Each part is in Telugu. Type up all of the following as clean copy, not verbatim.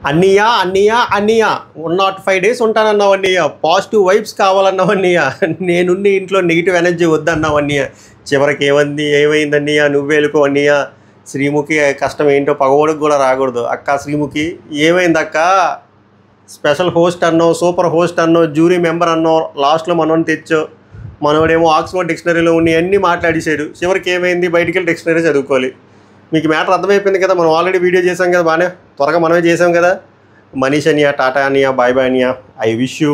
అన్నయ్య 105 days ఉంటానన్నావు అన్నయ్య. పాజిటివ్ వైబ్స్ కావాలన్నావు అన్నయ్య. నేనున్న ఇంట్లో నెగిటివ్ ఎనర్జీ వద్దన్నావు అన్నయ్య. చివరికి ఏమైంది అన్నయ్య? నువ్వే వెళ్ళిపో అన్నయ్య. శ్రీముఖి కష్టం ఏంటో పగవోడికి కూడా రాకూడదు. అక్క శ్రీముఖి ఏమైంది అక్క? స్పెషల్ హోస్ట్ అన్నావు, సూపర్ హోస్ట్ అన్నావు, జ్యూరీ మెంబర్ అన్నావు, లాస్ట్లో మనోని తెచ్చావు. మనోడేమో ఆక్స్ఫర్డ్ డిక్షనరీలో ఉన్న అన్నీ మాట్లాడేసాడు. చివరికి ఏమైంది? బయటికి వెళ్ళి డిక్షనరీ చదువుకోవాలి. మీకు మ్యాటర్ అర్థమైపోయింది కదా. మనం ఆల్రెడీ వీడియో చేసాం కదా, బాగానే త్వరగా మనమే చేసాం కదా. మనీష్ అనియా, టాటా అనియా, బాయ్ బాయ్ అనియా. I wish you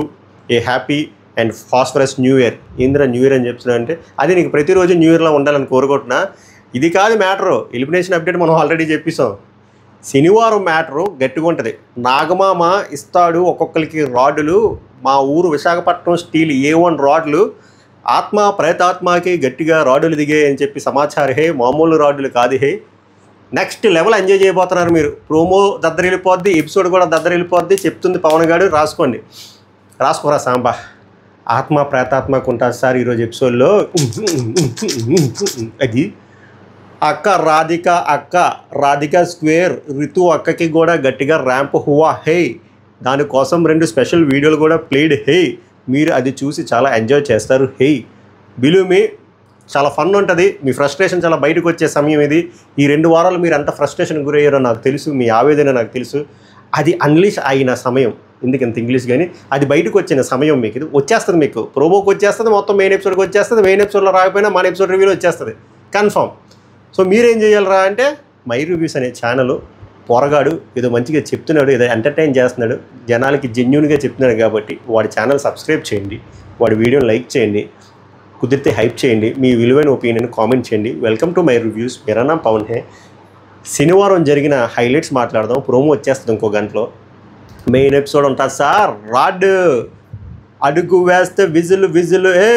A happy and phosphorus new year. ఏంద్రా న్యూ ఇయర్ అని చెప్తున్నా అంటే అది నీకు ప్రతిరోజు న్యూ ఇయర్లో ఉండాలని కోరుకుంటున్నా. ఇది కాదు మ్యాటరు. ఎలిమినేషన్ అప్డేట్ మనం ఆల్రెడీ చెప్పేసాం. శనివారం మ్యాటరు గట్టిగా ఉంటుంది. నాగమామ ఇస్తాడు ఒక్కొక్కరికి రాడ్లు. మా ఊరు విశాఖపట్నం స్టీల్ A1 రాడ్లు ఆత్మ ప్రేతాత్మకి గట్టిగా రాడ్లు దిగాయి అని చెప్పి సమాచారం. హే మామూలు రాడ్లు కాదు. హే నెక్స్ట్ లెవెల్ ఎంజాయ్ చేయబోతున్నారు మీరు. ప్రోమో దద్దరిల్లిపోద్ది, ఎపిసోడ్ కూడా దద్దరిల్లిపోద్ది. చెప్తుంది పవన్ గారు, రాసుకోండి. రాసుకోరా సాంబా. ఆత్మ ప్రేతాత్మకు ఉంటుంది సార్ ఈరోజు ఎపిసోడ్లో. అది అక్క రాధిక స్క్వేర్ రితు అక్కకి కూడా గట్టిగా ర్యాంప్ హువా. హే దానికోసం 2 స్పెషల్ వీడియోలు కూడా ప్లేడ్. హే మీరు అది చూసి చాలా ఎంజాయ్ చేస్తారు. హే బిలీవ్ మీ చాలా ఫన్ ఉంటుంది. మీ ఫ్రస్ట్రేషన్ చాలా బయటకు వచ్చే సమయం ఇది. ఈ 2 వారాలు మీరు ఎంత ఫ్రస్ట్రేషన్ గురయ్యారో నాకు తెలుసు. మీ ఆవేదన నాకు తెలుసు. అది అన్లీష్ అయిన సమయం. ఎందుకు ఇంత ఇంగ్లీష్ కానీ అది బయటకు వచ్చిన సమయం. మీకు ఇది వచ్చేస్తుంది. మీకు ప్రోమోకి వచ్చేస్తుంది, మొత్తం మెయిన్ ఎపిసోడ్కి వచ్చేస్తుంది. మెయిన్ ఎపిసోడ్లో రాకపోయినా మన ఎపిసోడ్ రివ్యూలో వచ్చేస్తుంది కన్ఫర్మ్. సో మీరేం చేయాలరా అంటే మై రివ్యూస్ అనే ఛానల్ పొరగాడు ఏదో మంచిగా చెప్తున్నాడు, ఏదో ఎంటర్టైన్ చేస్తున్నాడు, జనాలకి జెన్యూన్గా చెప్తున్నాడు కాబట్టి వాడి ఛానల్ సబ్స్క్రైబ్ చేయండి, వాడి వీడియోని లైక్ చేయండి, కుదిరితే హైప్ చేయండి, మీ విలువైన ఒపీనియన్ కామెంట్ చేయండి. Welcome to my reviews. మేరా నామ్ పవన్ హే. శనివారం జరిగిన హైలైట్స్ మాట్లాడదాం. ప్రోమో వచ్చేస్తుంది ఇంకో గంటలో. మెయిన్ ఎపిసోడ్ ఉంటుంది సార్. రాడ్ అడుగు వేస్తే విజిల్ ఏ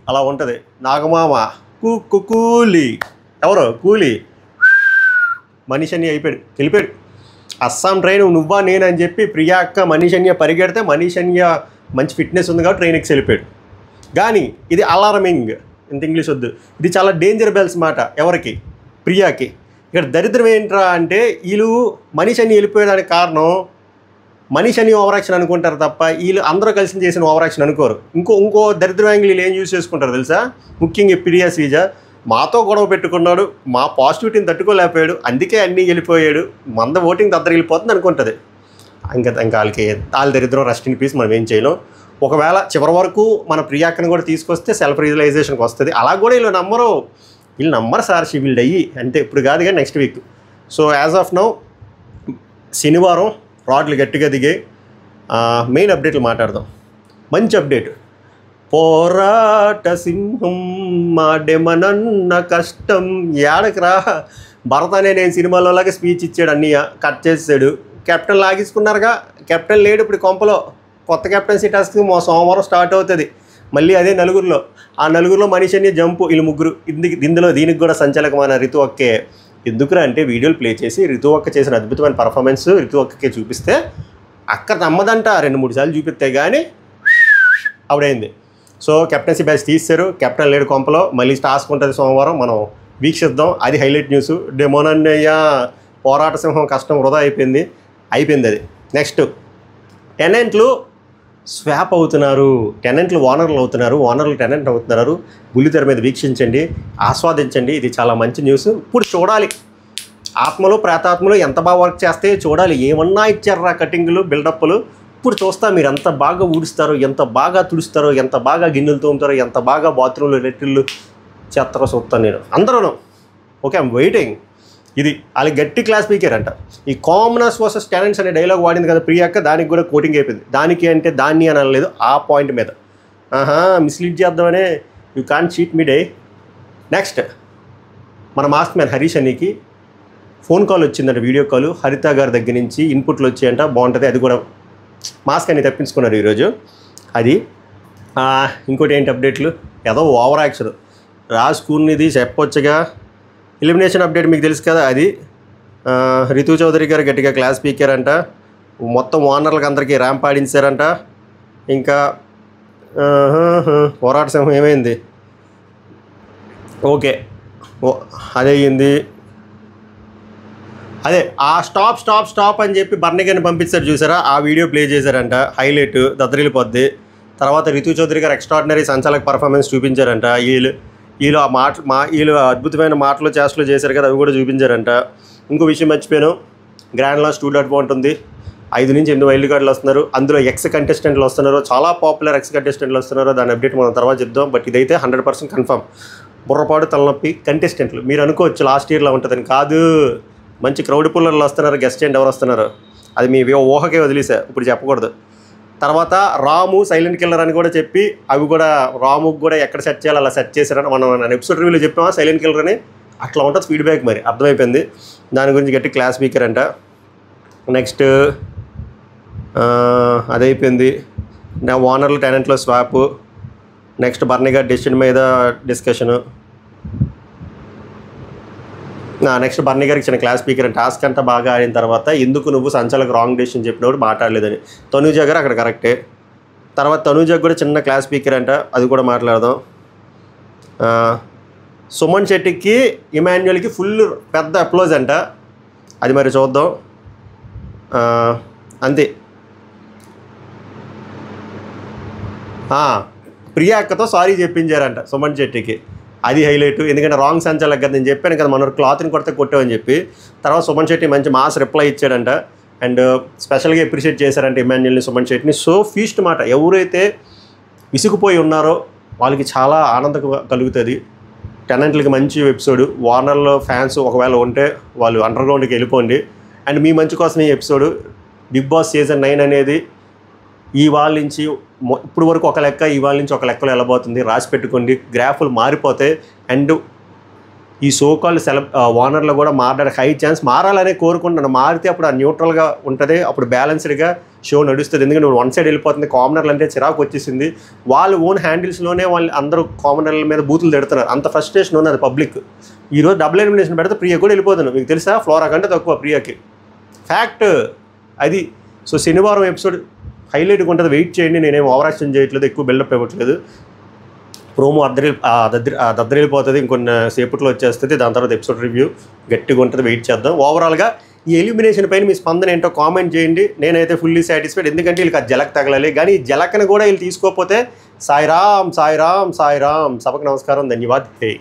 అలా ఉంటుంది. నాగమామ కూలి ఎవరో కూలి మనీష్ అయిపోయాడు, వెళ్ళిపోయాడు. అస్సాం ట్రైన్ నువ్వా నేనని చెప్పి ప్రియా అక్క మనీష్ పరిగెడితే మనీష్ మంచి ఫిట్నెస్ ఉంది కాబట్టి ట్రైన్కి వెళ్ళిపోయాడు. కానీ ఇది అలారమింగ్. ఇంత ఇంగ్లీష్ వద్దు. ఇది చాలా డేంజర్ బెల్స్ మాట. ఎవరికి? ప్రియాకి. ఇక్కడ దరిద్రం ఏంట్రా అంటే వీళ్ళు మనీష్ వెళ్ళిపోయేదానికి కారణం మనీష్ ఓవరాక్షన్ అనుకుంటారు తప్ప వీళ్ళు అందరూ కలిసి చేసిన ఓవరాక్షన్ అనుకోరు. ఇంకో దరిద్రం యాంగిల్ వీళ్ళు ఏం యూజ్ చేసుకుంటారు తెలుసా? ముఖ్యంగా ప్రియా శ్రీజ మాతో గొడవ పెట్టుకున్నాడు, మా పాజిటివిటీని తట్టుకోలేకపోయాడు, అందుకే అన్నీ వెళ్ళిపోయాడు, మంద ఓటింగ్ దద్దర వెళ్ళిపోతుంది అనుకుంటుంది. ఇంకా వాళ్ళ దరిద్రం. Rest in peace. మనం ఏం చేయలేం. ఒకవేళ చివరి వరకు మన ప్రియాక్కని కూడా తీసుకొస్తే సెల్ఫ్ రియలైజేషన్కి వస్తుంది. అలా కూడా వీళ్ళు నమ్మరు సార్. షీ విల్ అయ్యి అంటే ఇప్పుడు కాదు కానీ next week. So as of now శనివారం రాడ్లు గట్టిగా దిగే. మెయిన్ అప్డేట్లు మాట్లాడదాం. మంచి అప్డేట్. పోరాట సింహం మాడెమనన్న కష్టం ఏడకరా. భరత్ అనే నేను సినిమాలోలాగా స్పీచ్ ఇచ్చాడు, అన్నయ్య కట్ చేసాడు. కెప్టెన్ లాగేసుకున్నారుగా. కెప్టెన్ లేడు ఇప్పుడు కొంపలో. కొత్త కెప్టెన్సీ టాస్క్ సోమవారం స్టార్ట్ అవుతుంది. మళ్ళీ అదే నలుగురిలో. ఆ నలుగురిలో మనీష్ జంపు వీళ్ళు ముగ్గురు. దీనికి కూడా సంచలకమైన రితు అక్కే. ఎందుకురా అంటే వీడియోలు ప్లే చేసి రితు అక్క చేసిన అద్భుతమైన పర్ఫార్మెన్స్ రితు అక్కకే చూపిస్తే అక్క నమ్మదంట. 2-3 సార్లు చూపిస్తే కానీ ఆవిడైంది. సో కెప్టెన్సీ బ్యాచ్ తీస్తారు. కెప్టెన్ లేడు కొంపలో. మళ్ళీ టాస్క్ ఉంటుంది సోమవారం. మనం వీక్షిద్దాం. అది హైలైట్ న్యూస్. డెమోనన్నయ్య పోరాట సింహం కష్టం వృధా అయిపోయింది. అది నెక్స్ట్ టెనెంట్లు స్వాప్ అవుతున్నారు. టెనెంట్లు ఓనర్లు అవుతున్నారు, ఓనర్లు టెనెంట్ అవుతున్నారు. బుల్లితెర మీద వీక్షించండి, ఆస్వాదించండి. ఇది చాలా మంచి న్యూస్. ఇప్పుడు చూడాలి ఆత్మలు ప్రేతాత్మలు ఎంత బాగా వర్క్ చేస్తే చూడాలి. ఏమన్నా ఇచ్చారా కటింగ్లు, బిల్డప్లు. ఇప్పుడు చూస్తా మీరు ఎంత బాగా ఊడుస్తారో, ఎంత బాగా తుడుస్తారో, ఎంత బాగా గిన్నెలు తోముతారో, ఎంత బాగా బాత్రూంలు లెట్రిన్లు చేస్తారో చూస్తాను నేను. అందరూ ఓకే, ఐమ్ వెయిటింగ్. ఇది వాళ్ళకి గట్టి క్లాస్ స్పీకర్ అంట. ఈ కామనర్స్ వర్సెస్ టెనెంట్స్ అనే డైలాగ్ వాడింది కదా ప్రియాక్క, దానికి కూడా కోటింగ్ అయిపోయింది. దానికి అంటే దాన్ని అని అనలేదు, ఆ పాయింట్ మీద. మిస్లీడ్ చేద్దామనే. యూ కాంట్ చీట్ మీ డే. నెక్స్ట్ మన మాస్క్ మ్యాన్ హరీష్ అన్నీకి ఫోన్ కాల్ వచ్చిందంట, వీడియో కాల్. హరిత గారి దగ్గర నుంచి ఇన్పుట్లు వచ్చాయంట. బాగుంటుంది. అది కూడా మాస్క్ అని తప్పించుకున్నారు ఈరోజు. అది ఇంకోటి ఏంటి అప్డేట్లు? ఏదో ఓవర్ యాక్షన్ రాసుకున్నది చెప్పొచ్చుగా. ఎలిమినేషన్ అప్డేట్ మీకు తెలుసు కదా. అది రితు చౌదరి గారు గట్టిగా క్లాస్ స్పీకర్ అంట. మొత్తం ఓనర్లకు అందరికీ ర్యాంప్ ఆడించారంట. ఇంకా పోరాట సింహం ఏమైంది? ఓకే అదే అయింది. అదే ఆ స్టాప్ అని చెప్పి బర్నిగాని పంపించారు చూసారా, ఆ వీడియో ప్లే చేశారంట. హైలైట్ దద్దరిల్లిపోద్ది. తర్వాత రితు చౌదరి గారు ఎక్స్ట్రాడినరీ సంచాలక పర్ఫార్మెన్స్ చూపించారంట. వీళ్ళు ఆ వీళ్ళు అద్భుతమైన మాటలు చేష్టలు చేశారు కదా, అవి కూడా చూపించారంట. ఇంకో విషయం మర్చిపోయాను, గ్రాండ్ లాస్ట్ 2.0 బాగుంటుంది. 5 నుంచి 8 వైల్డ్ కార్డులు వస్తున్నారు. అందులో ఎక్స్ కంటెస్టెంట్లు వస్తున్నారు, చాలా పాపులర్ ఎక్స్ కంటెస్టెంట్లు వస్తున్నారు. దాని అప్డేట్ మనం తర్వాత చెప్దాం. బట్ ఇదైతే 100% కన్ఫర్మ్. బుర్రపాటు తలనొప్పి కంటెస్టెంట్లు మీరు అనుకోవచ్చు లాస్ట్ ఇయర్లో ఉంటుందని. కాదు, మంచి క్రౌడ్ పుల్లర్లు వస్తున్నారు. గెస్ట్ ఏంటి ఎవరు వస్తున్నారు అది మీ ఊహకే వదిలేసా, ఇప్పుడు చెప్పకూడదు. తర్వాత రాము సైలెంట్ కిల్లర్ అని కూడా చెప్పి అవి కూడా రాముకి కూడా ఎక్కడ సెట్ చేయాలి అలా సెట్ చేశారని మనం ఎపిసోడ్ రివ్యూలో చెప్పామా సైలెంట్ కిల్లర్ అని. అట్లా ఉంటుంది ఫీడ్బ్యాక్, మరి అర్థమైపోయింది. దాని గురించి గట్టి క్లాస్ స్పీకర్ అంట. నెక్స్ట్ అదైపోయింది. నా ఓనర్లు టెనెంట్లో స్వాప్. నెక్స్ట్ బర్నిగా డెసిషన్ మీద డిస్కషను. నెక్స్ట్ బర్నీ గారికి చిన్న క్లాస్ స్పీకర్ అని. టాస్క్ అంతా బాగా ఆడిన తర్వాత ఎందుకు నువ్వు సంచాలకు రాంగ్ డెసిషన్ చెప్పినప్పుడు మాట్లాడలేదని. తనూజ గారు అక్కడ కరెక్టే. తర్వాత తనూజకు కూడా చిన్న క్లాస్ స్పీకర్ అంట, అది కూడా మాట్లాడదాం. సుమన్ శెట్టికి ఇమాన్యుయల్కి ఫుల్ పెద్ద అప్లోజ్ అంట, అది మరి చూద్దాం. అంతే. ప్రియాక్కతో సారీ చెప్పించారంట సుమన్ శెట్టికి, అది హైలైట్. ఎందుకంటే రాంగ్ సంచాలకు కదా నేను చెప్పాను కదా, మన క్లాత్ని కొడితే కొట్టామని చెప్పి. తర్వాత సుమన్ శెట్టి మంచి మాస్ రిప్లై ఇచ్చాడంట. అండ్ స్పెషల్గా అప్రిషియేట్ చేశారంట ఇమాన్యుయల్ని, సుమన్ శెట్టిని. సో ఫీస్ట్ మాట, ఎవరైతే విసిగిపోయి ఉన్నారో వాళ్ళకి చాలా ఆనందం కలుగుతుంది. టెనెంట్లకి మంచి ఎపిసోడ్. వార్నర్లో ఫ్యాన్స్ ఒకవేళ ఉంటే వాళ్ళు అండర్గ్రౌండ్కి వెళ్ళిపోండి. అండ్ మీ మంచి కోసం ఈ ఎపిసోడ్. బిగ్ బాస్ సీజన్ 9 అనేది ఇవాళ నుంచి ఇప్పుడు వరకు ఒక లెక్క, ఇవాళ నుంచి ఒక లెక్కలో వెళ్ళబోతుంది. రాసి పెట్టుకోండి, గ్రాఫులు మారిపోతాయి. అండ్ ఈ సోకాల్ ఓనర్లో కూడా మారడానికి హై ఛాన్స్. మారాలనే కోరుకుంటున్నాను. మారితే అప్పుడు ఆ న్యూట్రల్గా ఉంటుంది, అప్పుడు బ్యాలెన్స్డ్గా షో నడుస్తుంది. ఎందుకంటే వన్ సైడ్ వెళ్ళిపోతుంది. కామనర్లు అంటే చిరాకు వచ్చేసింది. వాళ్ళు ఓన్ హ్యాండిల్స్లోనే వాళ్ళు అందరూ కామనర్ల మీద బూతులు తిడుతున్నారు. అంత ఫ్రస్ట్రేషన్ ఉన్నది పబ్లిక్. ఈరోజు డబుల్ ఎలిమినేషన్ పెడితే ప్రియ కూడా వెళ్ళిపోతున్నాను. మీకు తెలుసా, ఫ్లోరా కంటే తక్కువ ప్రియకి. ఫ్యాక్ట్ అది. సో శనివారం ఎపిసోడ్ హైలైట్గా ఉంటుంది, వెయిట్ చేయండి. నేనేం ఓవర్ యాక్షన్ చేయట్లేదు, ఎక్కువ బిల్డప్ ఇవ్వట్లేదు. ప్రోమో దద్దరిల్లిపోతుంది, ఇంకొన్ని సేపట్లో వచ్చేస్తుంది. దాని తర్వాత ఎపిసోడ్ రివ్యూ గట్టిగా ఉంటుంది, వెయిట్ చేద్దాం. ఓవరాల్గా ఈ ఎలిమినేషన్ పైన మీ స్పందన ఏంటో కామెంట్ చేయండి. నేనైతే ఫుల్లీ సాటిస్ఫైడ్, ఎందుకంటే వీళ్ళకి ఆ జలక్ తగలాలి. కానీ ఈ జలక్ని కూడా వీళ్ళు తీసుకోకపోతే సాయిరామ్ సాయిరామ్ సాయిరామ్. సభకు నమస్కారం, ధన్యవాద్. హే.